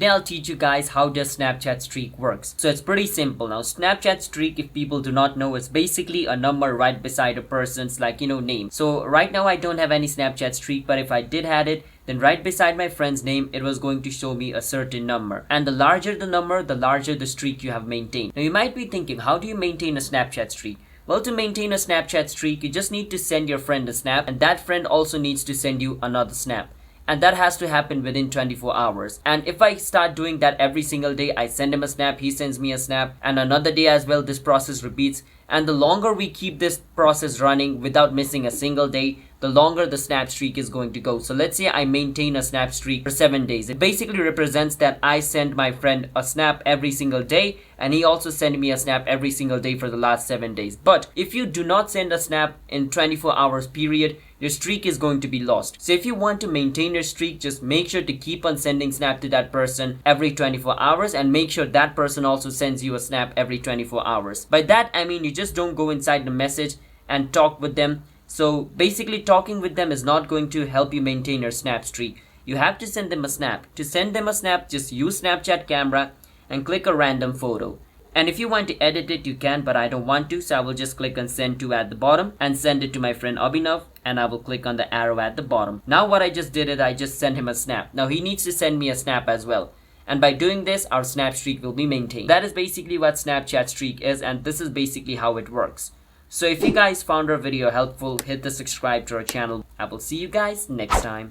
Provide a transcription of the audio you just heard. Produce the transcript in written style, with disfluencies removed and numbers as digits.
today I'll teach you guys how does Snapchat streak works. So it's pretty simple. Now Snapchat streak, if people do not know, is basically a number right beside a person's name. So right now I don't have any Snapchat streak, but if I did had it, then right beside my friend's name, it was going to show me a certain number. And the larger the number, the larger the streak you have maintained. Now you might be thinking, how do you maintain a Snapchat streak? Well, to maintain a Snapchat streak, you just need to send your friend a snap, and that friend also needs to send you another snap. And that has to happen within 24 hours. And if I start doing that every single day, I send him a snap, he sends me a snap, and another day as well, this process repeats. And the longer we keep this process running without missing a single day, the longer the snap streak is going to go. So let's say I maintain a snap streak for 7 days. It basically represents that I send my friend a snap every single day, and he also sent me a snap every single day for the last 7 days. But if you do not send a snap in 24 hours period, your streak is going to be lost. So if you want to maintain your streak, just make sure to keep on sending snap to that person every 24 hours, and make sure that person also sends you a snap every 24 hours. By that I mean you just don't go inside the message and talk with them. So basically talking with them is not going to help you maintain your snap streak. You have to send them a snap. To send them a snap, just use Snapchat camera and click a random photo. And if you want to edit it, you can, but I don't want to, so I will just click on send to at the bottom and send it to my friend Abhinav, and I will click on the arrow at the bottom. Now what I just did is I just sent him a snap. Now he needs to send me a snap as well. And by doing this, our snap streak will be maintained. That is basically what Snapchat streak is, and this is basically how it works. So if you guys found our video helpful, hit the subscribe to our channel. I will see you guys next time.